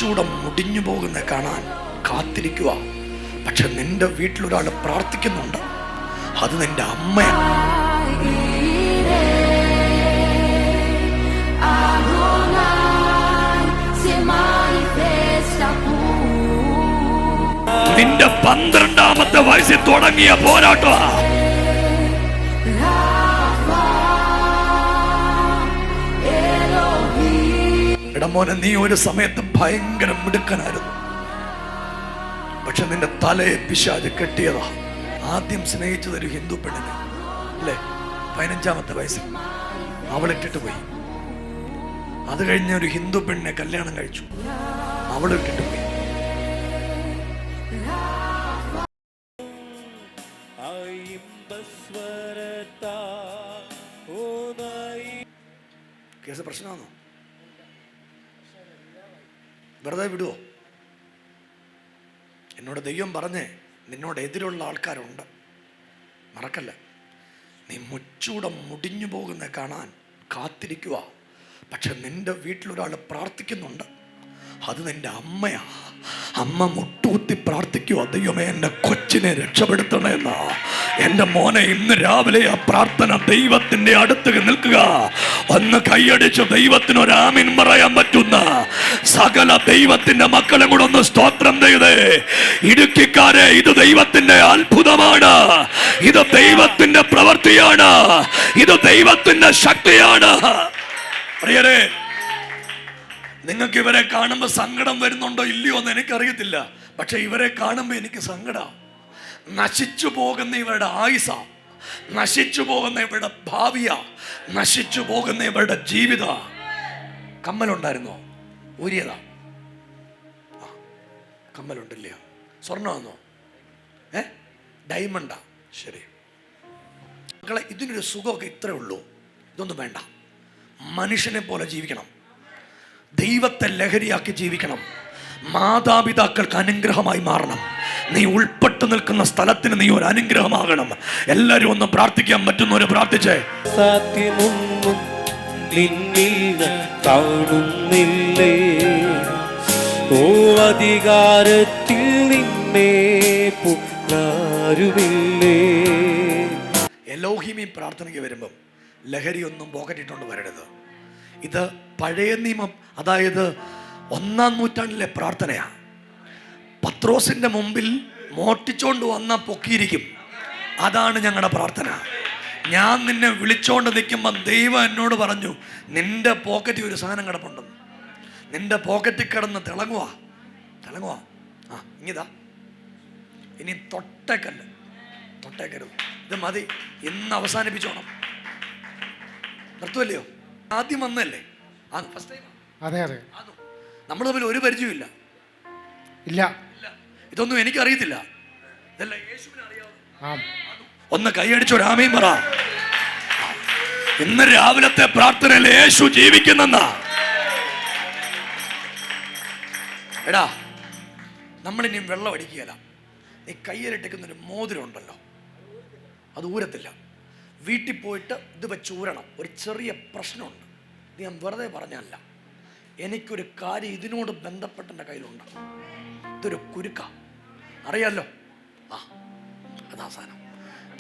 മുച്ചൂടം മുടിഞ്ഞു പോകുന്ന കാണാൻ കാത്തിരിക്കുക. പക്ഷെ നിന്റെ വീട്ടിലൊരാൾ പ്രാർത്ഥിക്കുന്നുണ്ട്, അത് നിന്റെ അമ്മയാണ്. നിന്റെ 12ാമത്തെ വയസ്സിൽ തുടങ്ങിയ പോരാട്ടം. ഇടമോനെ, നീ ഒരു സമയത്ത് ഭയങ്കര മിടുക്കനായിരുന്നു, പക്ഷെ നിന്റെ തലയെ പിശാച് കെട്ടിയതാ. ആദ്യം സ്നേഹിച്ചതൊരു ഹിന്ദു പെണ്ണിനെ അല്ലേ, 15ാമത്തെ വയസ്സിൽ അവളിട്ടിട്ട് പോയി. അത് കഴിഞ്ഞ ഒരു ഹിന്ദു പെണ്ണിനെ കല്യാണം കഴിച്ചു, അവളിട്ടിട്ട് പോയി. കേസ് പ്രശ്നമാണോ? വെറുതെ വിടുവോ? എന്നോട് ദൈവം പറഞ്ഞേ, നിന്നോട് എതിരുള്ള ആൾക്കാരുണ്ട്, മറക്കല്ല. നീ മുച്ചൂടം മുടിഞ്ഞു പോകുന്ന കാണാൻ കാത്തിരിക്കുക. പക്ഷെ നിന്റെ വീട്ടിലൊരാൾ പ്രാർത്ഥിക്കുന്നുണ്ട്, അത് നിന്റെ അമ്മയാ. അമ്മ മുട്ടുകുത്തി പ്രാർത്ഥിക്കുക, ദൈവമേ എൻ്റെ കൊച്ചിനെ രക്ഷപ്പെടുത്തണമെന്നാ. എൻ്റെ മോനെ, ഇന്ന് രാവിലെ ആ പ്രാർത്ഥന ദൈവത്തിൻ്റെ അടുത്ത് നിൽക്കുക. ഒന്ന് കൈയടിച്ച് ദൈവത്തിന് ഒരു ആമീൻ പറയാൻ പറ്റുന്ന സകല ദൈവത്തിന്റെ മക്കളും കൂടെ ഒന്ന് സ്തോത്രം ചെയ്തേ. ഇടുക്കിക്കാരെ, ഇത് ദൈവത്തിന്റെ അത്ഭുതമാണ്, ഇത് ദൈവത്തിന്റെ പ്രവൃത്തിയാണ്, ഇത് ദൈവത്തിന്റെ ശക്തിയാണ്. പ്രിയരേ, നിങ്ങൾക്ക് ഇവരെ കാണുമ്പോൾ സങ്കടം വരുന്നുണ്ടോ ഇല്ലയോ എന്ന് എനിക്കറിയത്തില്ല, പക്ഷെ ഇവരെ കാണുമ്പോൾ എനിക്ക് സങ്കടം. നശിച്ചു പോകുന്ന ഇവരുടെ ആയുസ, നശിച്ചു പോകുന്ന ഇവരുടെ ഭാവിയ, നശിച്ചു പോകുന്ന ഇവരുടെ ജീവിത. കമ്മലുണ്ടായിരുന്നോ? ഊരിയതാ. കമ്മലുണ്ടില്ലയോ? സ്വർണ്ണമാണോ? ഡയമണ്ടാ? ശരി മക്കളെ, ഇതിനൊരു സുഖമൊക്കെ ഇത്രേ ഉള്ളൂ. ഇതൊന്നും വേണ്ട. മനുഷ്യനെ പോലെ ജീവിക്കണം, ദൈവത്തെ ലഹരിയാക്കി ജീവിക്കണം, മാതാപിതാക്കൾക്ക് അനുഗ്രഹമായി മാറണം. നീ ഉൾപ്പെട്ടു നിൽക്കുന്ന സ്ഥലത്തിന് നീ ഒരു അനുഗ്രഹമാകണം. എല്ലാരും ഒന്ന് പ്രാർത്ഥിക്കാൻ പറ്റുന്നവര് പ്രാർത്ഥിച്ചേ. സത്യമൊന്നും നിന്നിൽ കാണുന്നില്ലേ, ഓ അധികാരത്തിൽ നിന്നെ പുകാരുമില്ലേ. എലോഹിമി പ്രാർത്ഥനയ്ക്ക് വരുമ്പം ലഹരിയൊന്നും പോക്കറ്റിട്ടുകൊണ്ട് വരരുത്. ഇത് പഴയ നിയമം, അതായത് 1-ാം നൂറ്റാണ്ടിലെ പ്രാർത്ഥനയാണ്. പത്രോസിന്റെ മുമ്പിൽ മോട്ടിച്ചോണ്ട് വന്ന പൊക്കിയിരിക്കും. അതാണ് ഞങ്ങളുടെ പ്രാർത്ഥന. ഞാൻ നിന്നെ വിളിച്ചോണ്ട് നിൽക്കുമ്പോൾ ദൈവം എന്നോട് പറഞ്ഞു, നിന്റെ പോക്കറ്റിൽ ഒരു സാധനം കിടപ്പുണ്ടെന്ന്. നിന്റെ പോക്കറ്റിൽ കിടന്ന് തിളങ്ങുക. ആ ഇങ്ങിതാ, ഇനി തൊട്ടേക്കരുത്. ഇത് മതി, ഇന്ന് അവസാനിപ്പിച്ചോണം. നിർത്തുമല്ലയോ? ആദ്യം വന്നല്ലേ? First time. അതെ അതെ. നമ്മൾ തമ്മിൽ ഒരു പരിചയമില്ല. ഇല്ല, ഇതൊന്നും എനിക്കറിയത്തില്ല, ഇതെല്ലാം യേശുവിനെ അറിയാം. ഒന്ന് കൈയടിച്ചോ, രാമേം പറ. ഇന്ന് രാവിലത്തെ പ്രാർത്ഥനയിൽ യേശു ജീവിക്കുന്നെന്നാ. എടാ, നമ്മളിനി വെള്ളം അടിക്കുകയല്ല. നീ കയ്യിലിട്ടിരിക്കുന്നൊരു മോതിരം ഉണ്ടല്ലോ, അത് ഊരത്തില്ല. വീട്ടിൽ പോയിട്ട് ഇത് വെച്ച് ഊരണം. ഒരു ചെറിയ പ്രശ്നമുണ്ട്, ഇത് ഞാൻ വെറുതെ പറഞ്ഞല്ല. എനിക്കൊരു കാര്യം ഇതിനോട് ബന്ധപ്പെട്ട എൻ്റെ കയ്യിലുണ്ട്. ഇതൊരു കുരുക്ക, അറിയാലോ? അതാ സാധനം.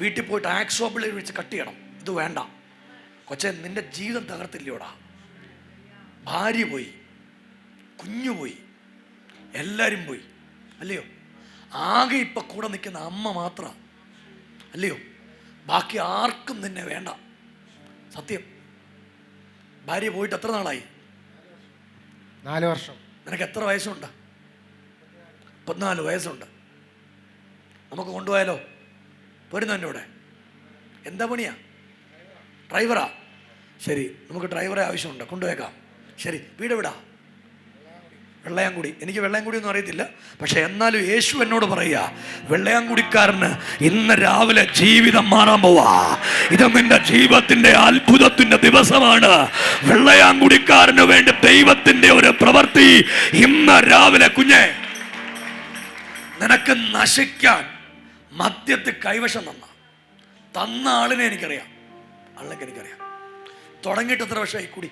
വീട്ടിൽ പോയിട്ട് ആക്സോ ബ്ലേഡ് വെച്ച് കട്ട് ചെയ്യണം. ഇത് വേണ്ട കൊച്ചെ, നിന്റെ ജീവിതം തകർത്തില്ലയോടാ. ഭാര്യ പോയി, കുഞ്ഞു പോയി, എല്ലാവരും പോയി, അല്ലയോ? ആകെ ഇപ്പൊ കൂടെ നിൽക്കുന്ന അമ്മ മാത്രം, അല്ലയോ? ബാക്കി ആർക്കും നിന്നെ വേണ്ട. സത്യം. ഭാര്യ പോയിട്ട് എത്ര നാളായി? 4 വർഷം. നിനക്ക് എത്ര വയസ്സുണ്ട്? 14 വയസ്സുണ്ട്. നമുക്ക് കൊണ്ടുപോയാലോ? പോരുന്നു എൻ്റെ കൂടെ? എന്താ പണിയാ? ഡ്രൈവറാ? ശരി, നമുക്ക് ഡ്രൈവറെ ആവശ്യമുണ്ട്, കൊണ്ടുപോയേക്കാം. ശരി, വീട് വിടാ. വെള്ളയാംകുടി. എനിക്ക് വെള്ളയാംകുടി ഒന്നും അറിയത്തില്ല, പക്ഷെ എന്നാലും യേശു എന്നോട് പറയുക, വെള്ളയാംകുടിക്കാരന് ഇന്ന് രാവിലെ ജീവിതം മാറാൻ പോവാ. ഇത് നിന്റെ ജീവിതത്തിന്റെ അത്ഭുതത്തിന്റെ ദിവസമാണ്. വെള്ളയാംകുടിക്കാരന് വേണ്ടി ദൈവത്തിന്റെ ഒരു പ്രവൃത്തി ഇന്ന് രാവിലെ. കുഞ്ഞെ, നിനക്ക് നശിക്കാൻ മദ്യത്തിൽ കൈവശം തന്ന ആളിനെ എനിക്കറിയാം, ആളിനൊക്കെ എനിക്കറിയാം. തുടങ്ങിയിട്ട് എത്ര വർഷമായി? കൂടി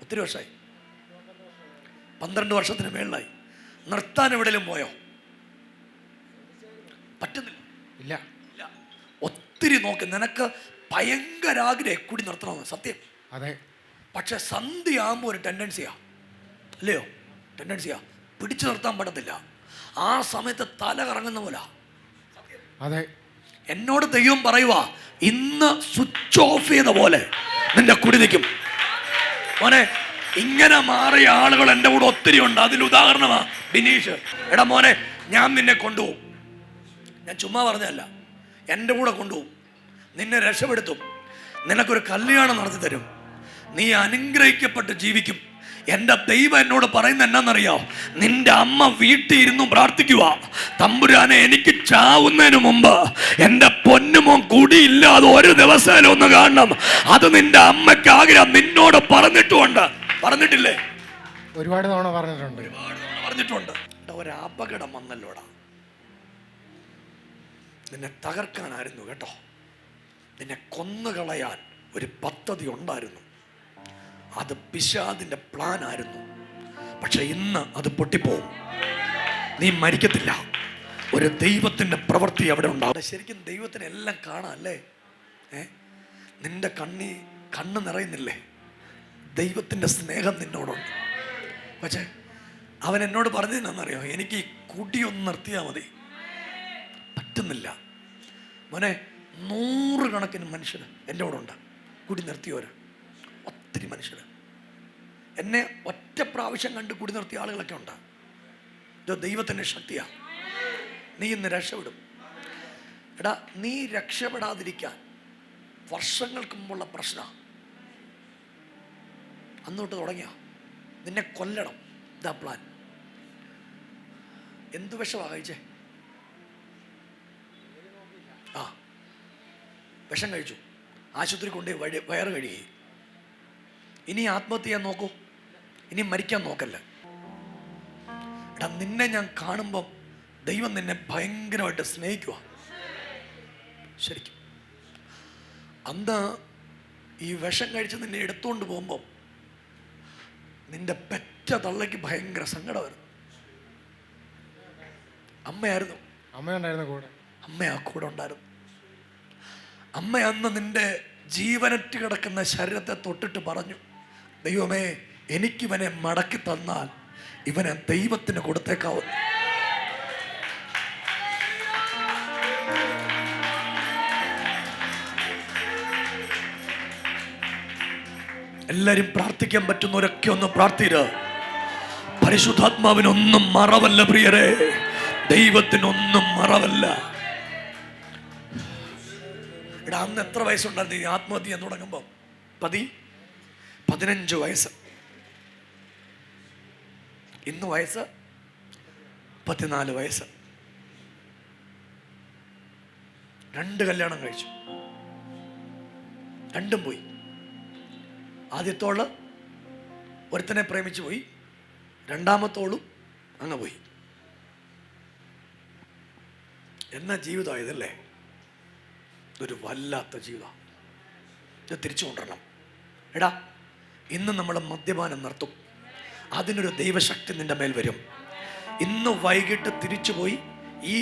ഒത്തിരി വർഷമായി. 12 വർഷത്തിന് മേളിലായി. നിർത്താൻ എവിടെയും പോയോ? പറ്റുന്നില്ല. ഇല്ല. ഒത്തിരി നോക്ക്. നിനക്ക് ഭയങ്കര ആഗ്രഹം കൂടി നിർത്തണമെന്ന്, സത്യം. അതെ. പക്ഷെ സന്ധ്യ ആകുമ്പോൾ ഒരു ടെൻഡൻസിയാ, അല്ലയോ? ടെൻഡൻസിയാ, പിടിച്ചു നിർത്താൻ പറ്റത്തില്ല. ആ സമയത്ത് തല കറങ്ങുന്ന പോലെ. അതെ. എന്നോട് ദൈവം പറയുവാ, ഇന്ന് സ്വിച്ച് ഓഫ് ചെയ്ത പോലെ നിന്റെ കുടി നിൽക്കും മോനെ. ഇങ്ങനെ മാറിയ ആളുകൾ എൻ്റെ കൂടെ ഒത്തിരി ഉണ്ട്. അതിൽ ഉദാഹരണമാ ബിനീഷ്. എടാ മോനെ, ഞാൻ നിന്നെ കൊണ്ടുപോകും. ഞാൻ ചുമ്മാ പറഞ്ഞതല്ല, എൻ്റെ കൂടെ കൊണ്ടുപോകും. നിന്നെ രക്ഷപ്പെടുത്തും. നിനക്കൊരു കല്യാണം നടത്തി തരും. നീ അനുഗ്രഹിക്കപ്പെട്ട് ജീവിക്കും. എൻ്റെ ദൈവം എന്നോട് പറയുന്നത് എന്നാന്നറിയോ? നിന്റെ അമ്മ വീട്ടിൽ ഇരുന്നു പ്രാർത്ഥിക്കുക, തമ്പുരാനെ എനിക്ക് ചാവുന്നതിന് മുമ്പ് എൻ്റെ പൊന്നുമോൻ കുടിയില്ലാതെ ഒരു ദിവസം ഒന്ന് കാണണം. അത് നിന്റെ അമ്മയ്ക്ക് ആഗ്രഹം. നിന്നോട് പറഞ്ഞിട്ടുമുണ്ട്. പറഞ്ഞിട്ടില്ലേ? ഒരുപാട് തവണ പറഞ്ഞിട്ടുണ്ട്. പറഞ്ഞിട്ടുണ്ട്. ഒരു അപകടം വന്നല്ലോടാ, നിന്നെ തകർക്കാനായിരുന്നു കേട്ടോ. നിന്നെ കൊന്നുകളയാൻ ഒരു പദ്ധതി ഉണ്ടായിരുന്നു. അത് പിശാചിന്റെ പ്ലാൻ ആയിരുന്നു. പക്ഷെ ഇന്ന് അത് പൊട്ടിപ്പോവും. നീ മരിക്കത്തില്ല. ഒരു ദൈവത്തിന്റെ പ്രവൃത്തി അവിടെ ഉണ്ടാവും. ശരിക്കും ദൈവത്തിന് എല്ലാം കാണാം അല്ലേ? നിന്റെ കണ്ണ് നിറയുന്നില്ലേ? ദൈവത്തിന്റെ സ്നേഹം നിന്നോടുണ്ട്. പക്ഷേ അവൻ എന്നോട് പറഞ്ഞതെന്നറിയോ? എനിക്ക് ഈ കുടിയൊന്ന് നിർത്തിയാൽ മതി. പറ്റുന്നില്ല മോനെ. 100 കണക്കിന് മനുഷ്യർ എൻ്റെ കൂടെ ഉണ്ട്, കുടി നിർത്തിയവര്. ഒത്തിരി മനുഷ്യർ എന്നെ ഒറ്റ പ്രാവശ്യം കണ്ട് കുടി നിർത്തിയ ആളുകളൊക്കെ ഉണ്ട്. ഇത് ദൈവത്തിൻ്റെ ശക്തിയാണ്. നീ ഇന്ന് രക്ഷപ്പെടും. എടാ, നീ രക്ഷപ്പെടാതിരിക്കാൻ വർഷങ്ങൾക്ക് മുമ്പുള്ള പ്രശ്നം അന്നോട്ട് തുടങ്ങിയ നിന്നെ കൊല്ലണം. ഇതാ പ്ലാൻ. എന്ത് വിഷമാണ് കഴിച്ചേ? ആ, വിഷം കഴിച്ചു. ആശുപത്രി കൊണ്ടുപോയി വയറ് കഴുകി. ഇനി ആത്മഹത്യ ചെയ്യാൻ നോക്കൂ. ഇനി മരിക്കാൻ നോക്കല്ല. എടാ, നിന്നെ ഞാൻ കാണുമ്പം ദൈവം നിന്നെ ഭയങ്കരമായിട്ട് സ്നേഹിക്കുക. ശരിക്കും അന്ന് ഈ വിഷം കഴിച്ച് നിന്നെ എടുത്തുകൊണ്ട് പോകുമ്പം നിന്റെ പെറ്റ തള്ളയ്ക്ക് ഭയങ്കര സങ്കടമായിരുന്നു. അമ്മയായിരുന്നു. അമ്മയുണ്ടായിരുന്നു കൂടെ. അമ്മ ആ കൂടെ ഉണ്ടായിരുന്നു. അമ്മ അന്ന് നിന്റെ ജീവനറ്റ് കിടക്കുന്ന ശരീരത്തെ തൊട്ടിട്ട് പറഞ്ഞു, ദൈവമേ, എനിക്കിവനെ മടക്കി തന്നാൽ ഇവനെ ദൈവത്തിന് കൊടുത്തേക്കാവും. എല്ലാരും പ്രാർത്ഥിക്കാൻ പറ്റുന്നവരൊക്കെ ഒന്ന് പ്രാർത്ഥിര്. പരിശുദ്ധാത്മാവിനൊന്നും മറവല്ല പ്രിയരെ. ദൈവത്തിനൊന്നും മറവല്ല. എടാ, അന്ന് എത്ര വയസ്സുണ്ടായിരുന്നു ഈ ആത്മഹത്യ ചെയ്യാൻ തുടങ്ങുമ്പോൾ? 15 വയസ്സ്. ഇന്ന് വയസ്സ് 14 വയസ്സ്. 2 കല്യാണം കഴിച്ചു. 2ഉം പോയി. ആദ്യത്തോള് ഒരുത്തനെ പ്രേമിച്ചു പോയി. 2ാമത്തോളും അങ്ങ് പോയി. എന്നാ ജീവിതമായതല്ലേ? ഇതൊരു വല്ലാത്ത ജീവിതം. ഇത് തിരിച്ചു കൊണ്ടുവരണം. എടാ, ഇന്ന് നമ്മൾ മദ്യപാനം നിർത്തും. അതിനൊരു ദൈവശക്തി നിന്റെ മേൽ വരും. ഇന്ന് വൈകിട്ട് തിരിച്ചു പോയി ഈ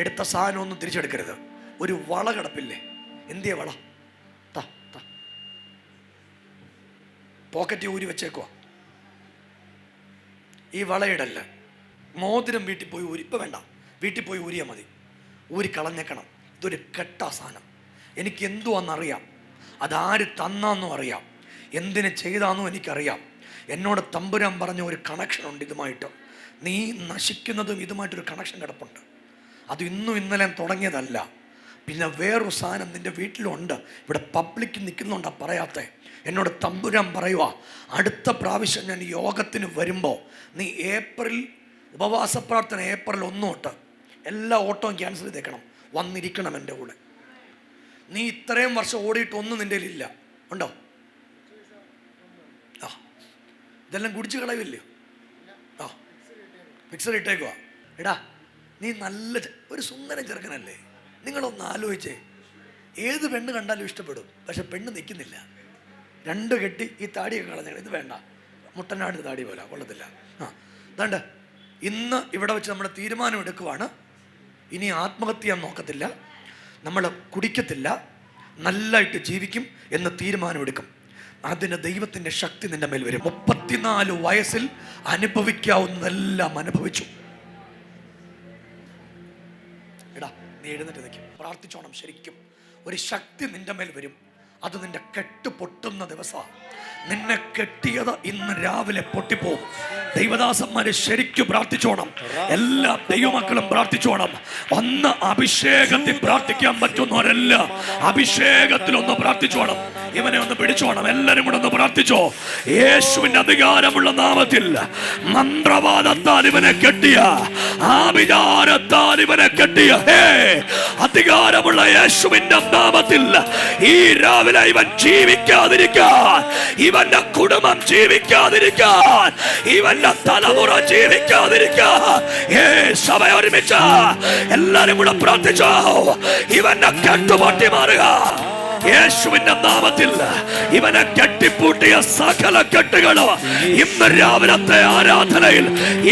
എടുത്ത സാധനമൊന്നും തിരിച്ചെടുക്കരുത്. ഒരു വള കിടപ്പില്ലേ? എന്തിയ വള? പോക്കറ്റ് ഊരി വെച്ചേക്കുക. ഈ വളയിടല്ല. മോതിരം വീട്ടിൽ പോയി ഊരി. ഇപ്പം വേണ്ട, വീട്ടിൽ പോയി ഊരിയാൽ മതി. ഊരി കളഞ്ഞേക്കണം. ഇതൊരു കെട്ടാ സാധനം. എനിക്ക് എന്തുവാണെന്നറിയാം. അതാര് തന്നാന്നും അറിയാം. എന്തിന് ചെയ്താന്നും എനിക്കറിയാം. എന്നോട് തമ്പുരാൻ പറഞ്ഞ ഒരു കണക്ഷൻ ഉണ്ട് ഇതുമായിട്ട്. നീ നശിക്കുന്നതും ഇതുമായിട്ടൊരു കണക്ഷൻ കിടപ്പുണ്ട്. അത് ഇന്നും ഇന്നലെയും തുടങ്ങിയതല്ല. പിന്നെ വേറൊരു സാധനം നിൻ്റെ വീട്ടിലുണ്ട്. ഇവിടെ പബ്ലിക് നിൽക്കുന്നുണ്ടാ പറയാത്തെ. എന്നോട് തമ്പുരാൻ പറയുക, അടുത്ത പ്രാവശ്യം ഞാൻ യോഗത്തിന് വരുമ്പോൾ നീ ഏപ്രിൽ ഉപവാസ പ്രാർത്ഥന ഏപ്രിൽ 1 തൊട്ട് എല്ലാ ഓട്ടവും ക്യാൻസൽ ചെയ്തേക്കണം. വന്നിരിക്കണം എൻ്റെ കൂടെ. നീ ഇത്രയും വർഷം ഓടിയിട്ട് ഒന്നും നിൻ്റെ ഇല്ല ഉണ്ടോ? ആ, ഇതെല്ലാം കുടിച്ച് കളയില്ലയോ? ആ, മിക്സർ ഇട്ടേക്കുവാ. എടാ, നീ നല്ല ഒരു സുന്ദരൻ ചെറുക്കനല്ലേ? നിങ്ങളൊന്ന് ആലോചിച്ചേ. ഏത് പെണ്ണ് കണ്ടാലും ഇഷ്ടപ്പെടും. പക്ഷെ പെണ്ണ് നിൽക്കുന്നില്ല. 2 കെട്ടി ഈ താടിയൊക്കെ കളഞ്ഞാൽ ഇത് വേണ്ട. മുട്ടനാട് താടി പോലെ കൊള്ളത്തില്ല. അതാണ്ട് ഇന്ന് ഇവിടെ വെച്ച് നമ്മൾ തീരുമാനം എടുക്കുവാണ്, ഇനി ആത്മഹത്യ നോക്കത്തില്ല, നമ്മൾ കുടിക്കത്തില്ല, നല്ലതായിട്ട് ജീവിക്കും എന്ന് തീരുമാനമെടുക്കും. അതിന് ദൈവത്തിൻ്റെ ശക്തി നിന്റെ മേൽ വരും. 34 വയസ്സിൽ അനുഭവിക്കാവുന്നതെല്ലാം അനുഭവിച്ചു. എടാ, നീ എഴുന്നേറ്റ് നിൽക്കും, പ്രാർത്ഥിച്ചോണം. ശരിക്കും ഒരു ശക്തി നിന്റെ മേൽ വരും. അത് നിന്റെ കെട്ട് പൊട്ടുന്ന ദിവസമാണ്. നിന്നെ കെട്ടിയത് ഇന്ന് രാവിലെ പൊട്ടിപ്പോവും. ദൈവദാസന്മാരെ ശരിക്കും പ്രാർത്ഥിച്ചോണം. എല്ലാ ദൈവമക്കളും പ്രാർത്ഥിച്ചോണം. ഒന്ന് അഭിഷേകത്തിൽ പ്രാർത്ഥിക്കാൻ പറ്റുന്നവരെല്ലാം അഭിഷേകത്തിലൊന്ന് പ്രാർത്ഥിച്ചോണം. ഇവനെ ഒന്ന് പിടിച്ചോണം. എല്ലാരും കൂടെ ഒന്ന് പ്രാർത്ഥിച്ചോ. യേശുവിന്റെ അധികാരമുള്ള നാമത്തിൽ മന്ത്രവാദത്താൽ ഇവനെ കെട്ടിയ, ആഭിചാരത്താൽ ഇവനെ കെട്ടിയ അധികാരമുള്ള യേശുവിന്റെ നാമത്തിൽ ഈ രാവിലെ ഇവൻ ജീവിക്കാതിരിക്കാൻ, ഇവന്റെ കുടുംബം ജീവിക്കാതിരിക്കാൻ, ഇവന്റെ തലമുറ ജീവിക്കാതിരിക്കാൻ സഭ ഒരുമിച്ച എല്ലാരും കൂടെ പ്രാർത്ഥിച്ചോ. ഇവന്റെ കെട്ടുപൊട്ടി മാറുക യേശുവിന്റെ നാമത്തിൽ. ഇവനെ കെട്ടിപ്പൂട്ടിയ സകല കെട്ടുകളോ ഇന്ന് രാവിലത്തെ ആരാധനയിൽ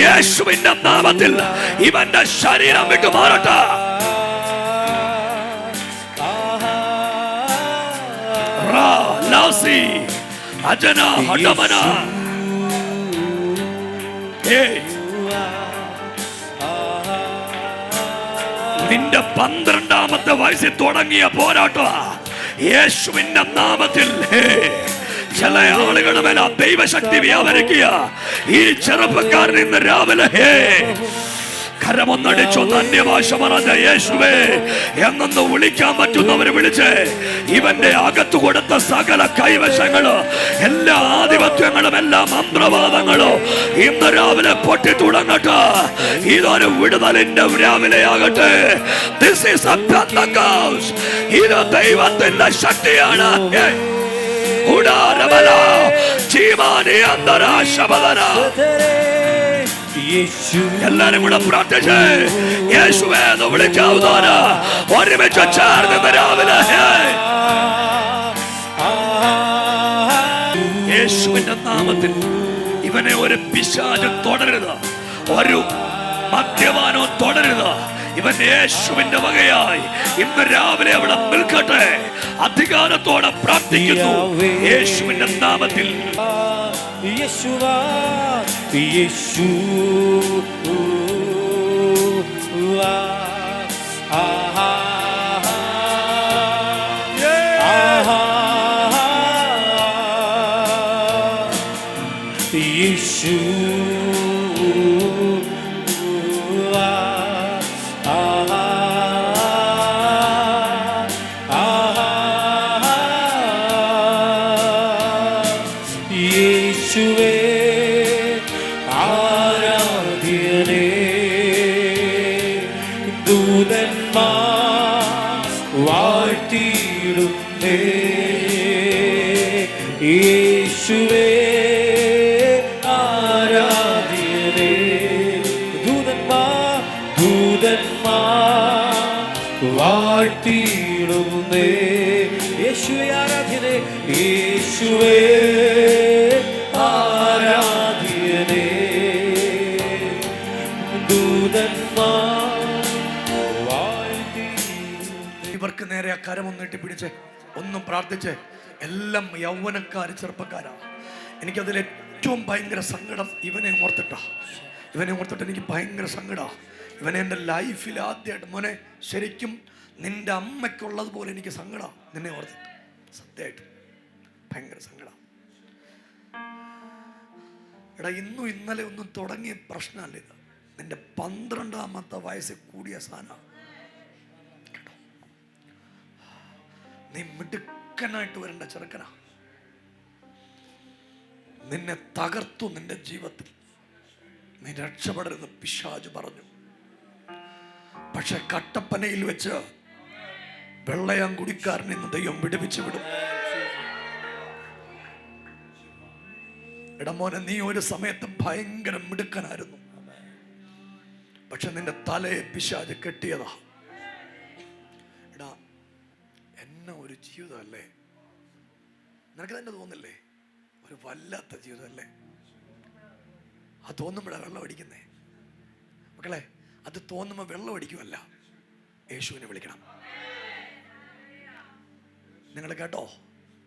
യേശുവിന്റെ നാമത്തിൽ ഇവന്റെ ശരീരം വിട്ടു മാറട്ടെ. നിന്റെ 12ാമത്തെ വയസ്സിൽ തുടങ്ങിയ പോരാട്ടം യേശുവിന്റെ നാമത്തിൽ ചില ആളുകളുടെ മേൽ ദൈവശക്തി വ്യാപരിക്കുക. ഈ ചെറുപ്പക്കാരൻ ഇന്ന് രാവിലെ കരമൊന്നടിച്ചൊന്ന് അന്യഭാഷ പറഞ്ഞ യേശുവേ എന്നൊന്ന് വിളിക്കാൻ പറ്റുന്നവരെ വിളിച്ച് ഇവന്റെ അകത്തു കൊടുത്ത സകല കൈവശങ്ങള്, എല്ലാ ആധിപത്യങ്ങളും, എല്ലാ മന്ത്രവാദങ്ങളും ഇന്ന് രാവിലെ പൊട്ടി തുടങ്ങട്ടെ. ഇതൊരു വിടുതലിന്റെ രാവിലെ ആകട്ടെ. This is a Pentecost. ഇത് ദൈവത്തിന്റെ ശക്തിയാണ്. എല്ലാരും കൂടെ പ്രാർത്ഥിച്ച് യേശുവേ എന്ന് വിളിക്കാവുന്ന ഒരുമിച്ച് ചേർന്ന് രാവിലെ യേശുവിന്റെ നാമത്തിൽ ഇവനെ ഒരു പിശാചും തുടരുത്, ഒരു മദ്യപാനോ തുടരുത്. ഇവൻ യേശുവിന്റെ വകയായി ഇന്ന് രാവിലെ അവിടെ നിൽക്കട്ടെ. അധികാരത്തോടെ പ്രാർത്ഥിക്കുന്നു യേശുവിന്റെ നാമത്തിൽ. യേശുവാ യേശു യേശു യേശുവേ ആരാധ്യനേ, യേശുവേ ആരാധ്യനേ, ഇവർക്ക് നേരെ ആ കരമൊന്നിട്ട് പിടിച്ച് ഒന്നും പ്രാർത്ഥിച്ച്. എല്ലാം യൗവനക്കാര്, ചെറുപ്പക്കാരാ. എനിക്കതിൽ ഏറ്റവും ഭയങ്കര സങ്കടം ഇവനെ ഓർത്തിട്ട് എനിക്ക് ഭയങ്കര സങ്കടം. ഇവനെ എൻ്റെ ലൈഫിൽ ആദ്യമായിട്ട്, മോനെ ശരിക്കും നിന്റെ അമ്മയ്ക്കുള്ളത് പോലെ എനിക്ക് സങ്കടം നിന്നെ ഓർത്തിട്ട്. സത്യമായിട്ട് ഭയങ്കര സങ്കടം. എടാ, ഇന്നും ഇന്നലെ ഒന്നും തുടങ്ങിയ പ്രശ്നമല്ല ഇത്. നിന്റെ 12ാമത്തെ വയസ്സിൽ കൂടിയ സാധനം കേട്ടോ. നീ മിടുക്കനായിട്ട് വരേണ്ട ചെറുക്കനാ. നിന്നെ തകർത്തു നിന്റെ ജീവിതത്തിൽ. നീ രക്ഷപ്പെടരുന്ന് പിശാച് പറഞ്ഞു. പക്ഷെ കട്ടപ്പനയിൽ വെച്ച് വെള്ളയാംകുടിക്കാരൻ ഇന്ന് ദൈവം വിടുവിച്ചു വിടും. ഇടമോനെ, നീ ഒരു സമയത്ത് ഭയങ്കര മിടുക്കനായിരുന്നു. പക്ഷെ നിന്റെ തലയെ പിശാച് കെട്ടിയതാ. എടാ, എന്നെ ഒരു ജീവിതമല്ലേ? നിനക്ക് തന്നെ തോന്നില്ലേ? ഒരു വല്ലാത്ത ജീവിതമല്ലേ? അത് തോന്നുമ്പോഴാണ് വെള്ളം അടിക്കുന്നേ മക്കളെ. അത് തോന്നുമ്പോൾ വെള്ളം അടിക്കുമല്ല, യേശുവിനെ വിളിക്കണം. നിങ്ങൾ കേട്ടോ,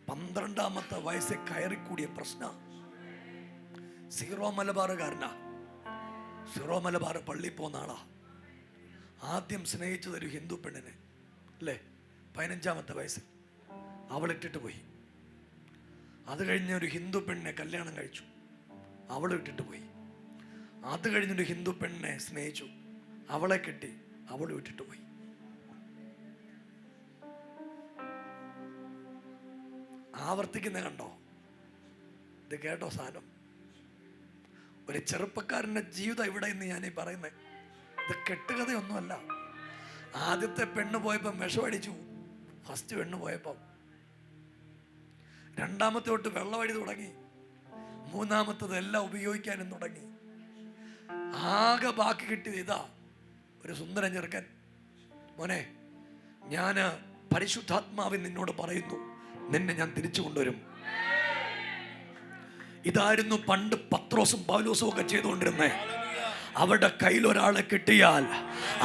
12-ാമത്തെ വയസ്സിൽ കയറിക്കൂടിയ പ്രശ്നം സീറോ മലബാറുകാരനാ. സീറോ മലബാർ പള്ളിയിൽ പോകുന്ന ആളാ. ആദ്യം സ്നേഹിച്ചതൊരു ഹിന്ദു പെണ്ണിനെ അല്ലേ, 15-ാമത്തെ വയസ്സിൽ അവളിട്ടിട്ട് പോയി. അത് കഴിഞ്ഞ ഒരു ഹിന്ദു പെണ്ണിനെ കല്യാണം കഴിച്ചു, അവൾ ഇട്ടിട്ട് പോയി. അത് കഴിഞ്ഞൊരു ഹിന്ദു പെണ്ണിനെ സ്നേഹിച്ചു, അവളെ കെട്ടി, അവൾ ഇട്ടിട്ട് പോയി. ആവർത്തിക്കുന്ന കണ്ടോ? ഇത് കേട്ടോ സാധനം? ഒരു ചെറുപ്പക്കാരൻ്റെ ജീവിതം ഇവിടെ ഇന്ന് ഞാനീ പറയുന്നത്. ഇത് കെട്ടുകഥയൊന്നുമല്ല. ആദ്യത്തെ പെണ്ണ് പോയപ്പം വിഷമടിച്ചു, ഫസ്റ്റ് പെണ്ണ് പോയപ്പം. രണ്ടാമത്തെ തൊട്ട് വെള്ളമടി തുടങ്ങി, മൂന്നാമത്തത് എല്ലാം ഉപയോഗിക്കാനും തുടങ്ങി. ആകെ ബാക്കി കിട്ടിയത് ഇതാ, ഒരു സുന്ദരൻ ചെറുക്കൻ. മോനെ, ഞാന് പരിശുദ്ധാത്മാവിൽ നിന്നോട് പറയുന്നു, നിന്നെ ഞാൻ തിരിച്ചു കൊണ്ടുവരും. ഇതായിരുന്നു പണ്ട് പത്രോസും പൗലോസും ഒക്കെ ചെയ്തുകൊണ്ടിരുന്നേ. അവരുടെ കയ്യിൽ ഒരാളെ കിട്ടിയാൽ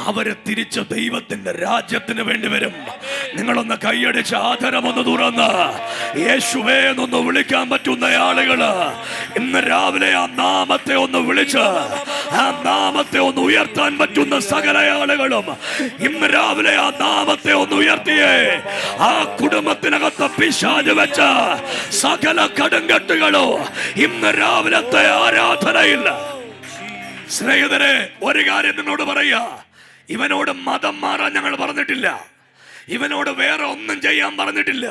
അവര് തിരിച്ച് ദൈവത്തിന്റെ രാജ്യത്തിന് വേണ്ടി വരും. നിങ്ങളൊന്ന് കൈയടിച്ച് ആദരമൊന്ന് തുറന്ന് യേശുവേ എന്നൊന്ന് വിളിക്കാൻ പറ്റുന്ന ആളുകള് ഇന്ന് രാവിലെ ആ നാമത്തെ ഒന്ന് വിളിച്ച് ആ നാമത്തെ ഒന്ന് ഉയർത്താൻ പറ്റുന്ന സകല ആളുകളും ഇന്ന് രാവിലെ ആ നാമത്തെ ഒന്ന് ഉയർത്തിയേ. ആ കുടുംബത്തിനകത്ത് പിശാച് വെച്ച സകല കടുങ്കട്ടുകളോ ഇന്ന് രാവിലത്തെ ആരാധനയിൽ. സ്നേഹിതരെ, ഒരു കാര്യം നിന്നോട് പറയാ, ഇവനോട് മതം മാറാൻ ഞങ്ങൾ പറഞ്ഞിട്ടില്ല, ഇവനോട് വേറെ ഒന്നും ചെയ്യാൻ പറഞ്ഞിട്ടില്ല.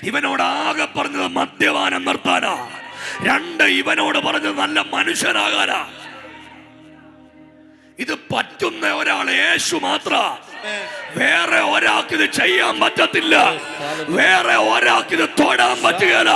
ഇവനോട് ആകെ പറഞ്ഞത് മദ്യപാനം നിർത്താനാ. 2, ഇവനോട് പറഞ്ഞത് നല്ല മനുഷ്യനാകാനാ. ഇത് പറ്റുന്ന ഒരാൾ യേശു മാത്ര. വേറെ ഒരാൾക്ക് ഇത് ചെയ്യാൻ പറ്റത്തില്ല, വേറെ ഒരാൾക്ക് ഇത് തൊടാൻ പറ്റുകയില്ല.